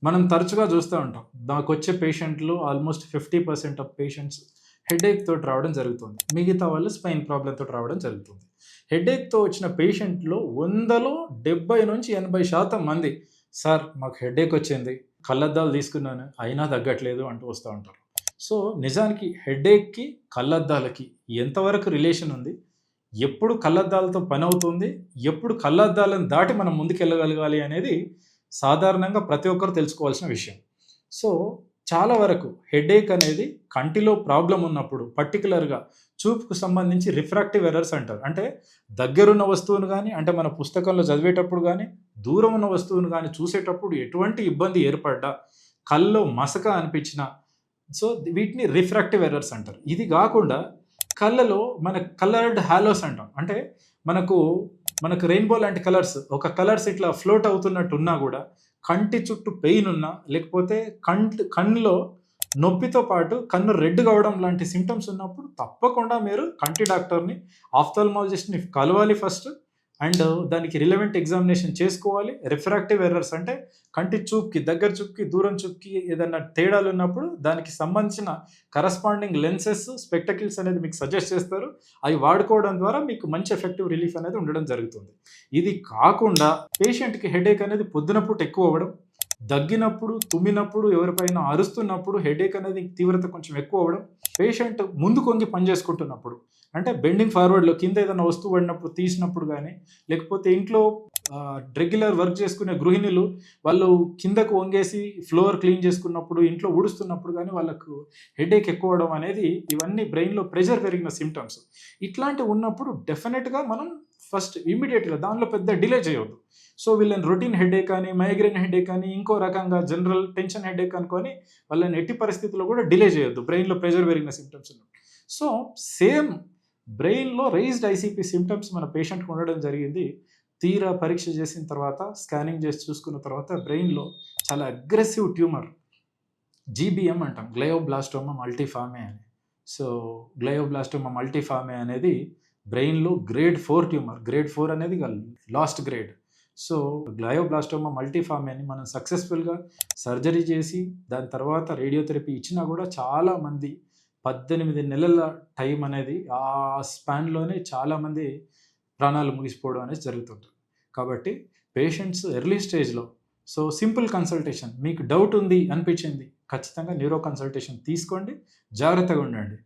మనం తరచుగా చూస్తూ ఉంటాం. నాకొచ్చే పేషెంట్‌లు ఆల్మోస్ట్ 50% ఆఫ్ పేషెంట్స్ హెడేక్ తోటి రావడం జరుగుతుంది. మిగతా వాళ్ళు స్పైన్ ప్రాబ్లమ్ తోటి రావడం జరుగుతుంది. హెడేక్‌తో వచ్చిన పేషెంట్‌లో 100లో 70-80% మంది సార్ మాకు హెడేక్ వచ్చింది. కళ్ళద్దాలు తీసుకున్నాను. అయినా తగ్గట్లేదు అంటూ వస్తా ఉంటారు. సో, నిజానికి హెడేక్‌కి, కళ్ళద్దాలకి ఎంతవరకు రిలేషన్ ఉంది? ఎప్పుడు కళ్ళద్దాలతో పనవుతుంది? ఎప్పుడు కళ్ళద్దాలను దాటి మనం ముందుకెళ్ళగలగాలి అనేది సాధారణంగా ప్రతి ఒక్కరు తెలుసుకోవాల్సిన విషయం. సో, చాలా వరకు హెడేక్ అనేది కంటిలో ప్రాబ్లమ్ ఉన్నప్పుడు పర్టిక్యులర్‌గా చూపుకు సంబంధించి రిఫ్రాక్టివ్ ఎర్రర్స్ అంటారు. అంటే దగ్గరున్న వస్తువును గాని, అంటే మన పుస్తకంలో చదివేటప్పుడు గాని, దూరం ఉన్న వస్తువును గాని చూసేటప్పుడు ఎటువంటి ఇబ్బంది ఏర్పడ్డా, కళ్ళలో మసక అనిపించినా సో, వీటిని రిఫ్రాక్టివ్ ఎర్రర్స్ అంటారు. ఇది గాకుండా కళ్ళలో మన కలర్డ్ హాలోస్ అంటాం. అంటే మనకు, మనకు రెయిన్‌బో లాంటి కలర్స్, ఒక కలర్స్ ఇట్లా ఫ్లోట్ అవుతున్నట్టు ఉన్నా గూడా, కంటి చుట్టూ పెయిన్ ఉన్నా, లేకపోతే కన్నులో నొప్పితో పాటు కన్ను రెడ్ కావడం లాంటి సింప్టమ్స్ ఉన్నప్పుడు తప్పకుండా మీరు కంటి డాక్టర్‌ని, ఆఫ్థాల్మాలజిస్ట్‌ని కలవాలి ఫస్ట్. అండ్ దానికి రిలవెంట్ ఎగ్జామినేషన్ చేసుకోవాలి. రిఫ్రాక్టివ్ ఎర్రర్స్ అంటే కంటి చూపుకి, దగ్గర చూపుకి, దూరం చూపుకి ఏదన్నా తేడాలున్నప్పుడు దానికి సంబంధించిన కరస్పాండింగ్ లెన్సెస్, స్పెక్టకిల్స్ అనేది మీకు సజెస్ట్ చేస్తారు. అవి వాడుకోవడం ద్వారా మీకు మంచి ఎఫెక్టివ్ రిలీఫ్ అనేది ఉండడం జరుగుతుంది. ఇది కాకుండా పేషెంట్‌కి హెడేక్ అనేది పొద్దున పూట ఎక్కువ అవ్వడం, దగ్గినప్పుడు, తుమ్మినప్పుడు, ఎవరిపైన అరుస్తున్నప్పుడు హెడేక్ అనేది తీవ్రత కొంచెం ఎక్కువ అవ్వడం, పేషెంట్ ముందుకు వంగి పని చేసుకుంటున్నప్పుడు, అంటే బెండింగ్ ఫార్వర్డ్‌లో కింద ఏదైనా వస్తువు పడినప్పుడు తీసినప్పుడు గానీ, లేకపోతే ఇంట్లో రెగ్యులర్ వర్క్ చేసుకునే గృహిణులు వాళ్ళు కిందకు వంగేసి ఫ్లోర్ క్లీన్ చేసుకున్నప్పుడు, ఇంట్లో ఊడుస్తున్నప్పుడు గానీ వాళ్ళకు హెడేక్ ఎక్కువ అవ్వడం అనేది ఇవన్నీ బ్రెయిన్‌లో ప్రెషర్ పెరిగిన సింప్టమ్స్. ఇట్లాంటివి ఉన్నప్పుడు డెఫినిట్‌గా మనం ఫస్ట్ ఇమ్మీడియేట్‌గా దానిలో పెద్ద డిలే చేయొద్దు. సో, వీళ్ళని రొటీన్ హెడేక్ అని, మైగ్రేన్ హెడేక్ అని, ఇంకో రకంగా జనరల్ టెన్షన్ హెడేక్ అనుకోని వాళ్ళని ఎట్టి పరిస్థితుల్లో కూడా డిలే చేయొద్దు. బ్రెయిన్‌లో ప్రెషర్ పెరిగిన సింప్టమ్స్ ఉన్నప్పుడు. సో, సేమ్ బ్రెయిన్‌లో రైజ్డ్ ఐసీపీ సింప్టమ్స్ మన పేషెంట్‌కి ఉండడం జరిగింది. తీరా పరీక్ష చేసిన తర్వాత, స్కానింగ్ చేసి చూసుకున్న తర్వాత బ్రెయిన్‌లో చాలా అగ్రెసివ్ ట్యూమర్ జీబీఎం అంటాం. గ్లయోబ్లాస్టోమా మల్టిఫార్మే అని. సో, గ్లయోబ్లాస్టోమా మల్టిఫార్మే అనేది బ్రెయిన్‌లో గ్రేడ్ 4 ట్యూమర్. గ్రేడ్ 4 అనేది ఇక లాస్ట్ గ్రేడ్. సో, గ్లయోబ్లాస్టోమా మల్టిఫార్మే అని మనం సక్సెస్‌ఫుల్‌గా సర్జరీ చేసి, దాని తర్వాత రేడియోథెరపీ ఇచ్చినా కూడా చాలామంది 18 నెలల టైం అనేది ఆ స్పాన్‌లోనే చాలామంది ప్రాణాలు ముగిసిపోవడం అనేది జరుగుతుంటుంది. కాబట్టి పేషెంట్స్ ఎర్లీ స్టేజ్‌లో సో, సింపుల్ కన్సల్టేషన్ మీకు డౌట్ ఉంది అనిపించింది. ఖచ్చితంగా న్యూరో కన్సల్టేషన్ తీసుకోండి. జాగ్రత్తగా ఉండండి.